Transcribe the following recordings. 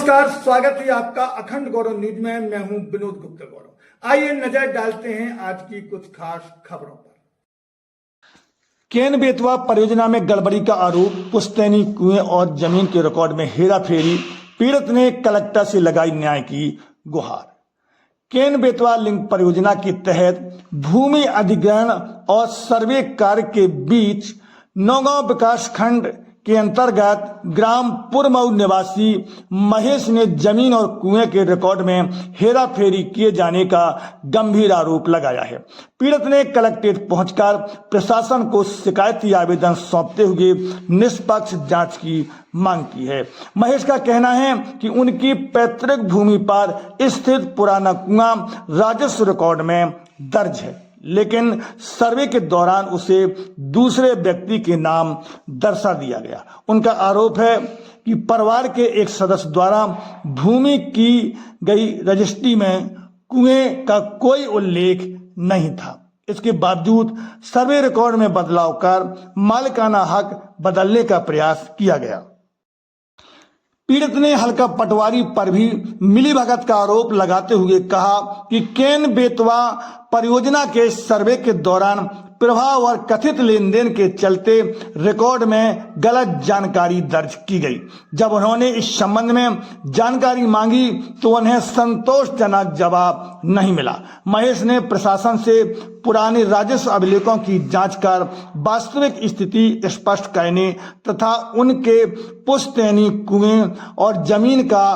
नमस्कार, स्वागत है आपका अखंड गौरव न्यूज में। मैं हूं विनोद गुप्ता गौरव। आइए नजर डालते हैं आज की कुछ खास खबरों पर। केन बेतवा परियोजना में गड़बड़ी का आरोप, पुश्तैनी कुएं और जमीन के रिकॉर्ड में हेराफेरी, पीड़ित ने कलेक्टर से लगाई न्याय की गुहार। केन बेतवा लिंक परियोजना के तहत भूमि अधिग्रहण और सर्वे कार्य के बीच नौगांव विकास खंड के अंतर्गत ग्राम पुरमऊ निवासी महेश ने जमीन और कुएं के रिकॉर्ड में हेराफेरी किए जाने का गंभीर आरोप लगाया है। पीड़ित ने कलेक्ट्रेट पहुंचकर प्रशासन को शिकायती आवेदन सौंपते हुए निष्पक्ष जांच की मांग की है। महेश का कहना है कि उनकी पैतृक भूमि पर स्थित पुराना कुआं राजस्व रिकॉर्ड में दर्ज है, लेकिन सर्वे के दौरान उसे दूसरे व्यक्ति के नाम दर्शा दिया गया। उनका आरोप है कि परिवार के एक सदस्य द्वारा भूमि की गई रजिस्ट्री में कुएं का कोई उल्लेख नहीं था। इसके बावजूद सर्वे रिकॉर्ड में बदलाव कर मालिकाना हक बदलने का प्रयास किया गया। पीड़ित ने हल्का पटवारी पर भी मिलीभगत का आरोप लगाते हुए कहा कि केन बेतवा परियोजना के सर्वे के दौरान प्रभाव और कथित लेन देन के चलते रिकॉर्ड में गलत जानकारी दर्ज की गई। जब उन्होंने इस संबंध में जानकारी मांगी तो उन्हें संतोषजनक जवाब नहीं मिला। महेश ने प्रशासन से पुराने राजस्व अभिलेखों की जांच कर वास्तविक स्थिति स्पष्ट करने तथा उनके पुश्तैनी कुएं और जमीन का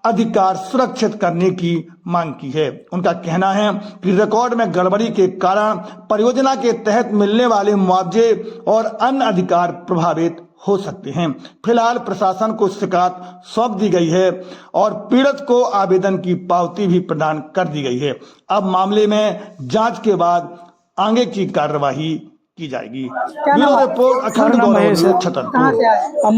अधिकार सुरक्षित करने की मांग की है। उनका कहना है कि रिकॉर्ड में गड़बड़ी के कारण परियोजना के तहत मिलने वाले मुआवजे और अन्य अधिकार प्रभावित हो सकते हैं। फिलहाल प्रशासन को शिकायत सौंप दी गई है और पीड़ित को आवेदन की पावती भी प्रदान कर दी गई है। अब मामले में जांच के बाद आगे की कार्यवाही की जाएगी। ब्यूरो रिपोर्ट अखंड गौरव न्यूज छतरपुर। हम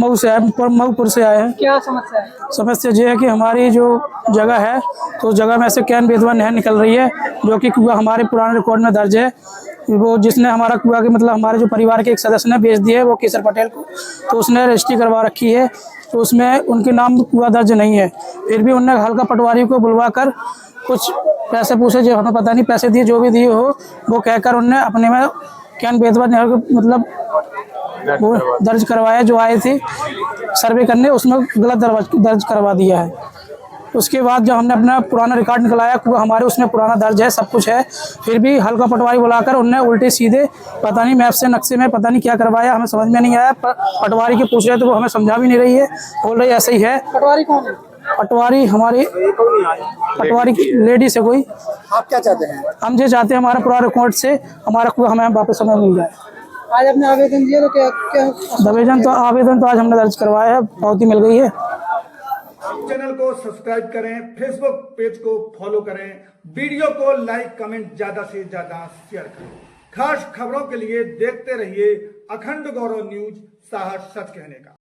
मऊपुर से आए हैं। क्या समस्या है? समस्या ये है कि हमारी जो जगह है तो उस जगह में से केन बेतवा नहर निकल रही है, जो कि कुआं हमारे पुराने रिकॉर्ड में दर्ज है। वो जिसने हमारा कुआं के मतलब हमारे जो परिवार के एक सदस्य ने बेच दिया है, वो केसर पटेल को, तो उसने रजिस्ट्री करवा रखी है, तो उसमें उनके नाम कुआं दर्ज नहीं है। फिर भी उनने हल्का पटवारी को बुलवा कर कुछ पैसे पूछे, जो हमें पता नहीं पैसे दिए, जो भी दिए हो वो कहकर उनने अपने में केन बेतवा नहर को मतलब वो दर्ज करवाया। जो आए थे सर्वे करने, उसमें गलत दर्ज करवा दिया है। उसके बाद जब हमने अपना पुराना रिकॉर्ड निकलाया, हमारे उसमें पुराना दर्ज है, सब कुछ है, फिर भी हल्का पटवारी बुलाकर उनने उल्टे सीधे पता नहीं मैप से नक्शे में पता नहीं क्या करवाया, हमें समझ में नहीं आया। पटवारी के पूछ रहे तो वो हमें समझा भी नहीं रही है, बोल रही ऐसे ही है। पटवारी कौन है? पटवारी हमारी पटवारी की लेडीज है कोई। आप क्या चाहते हैं? हम ये चाहते हैं हमारा पुराना रिकॉर्ड से हमारा कुआं हमें वापस हमें मिल जाए। आज आपने आवेदन दिया तो क्या आवेदन तो आज हमने दर्ज करवाया है, पावती मिल गई है। चैनल को सब्सक्राइब करें, फेसबुक पेज को फॉलो करें, वीडियो को लाइक कमेंट ज्यादा से ज्यादा शेयर करें। खास खबरों के लिए देखते रहिए अखंड गौरव न्यूज, साहस सच कहने का।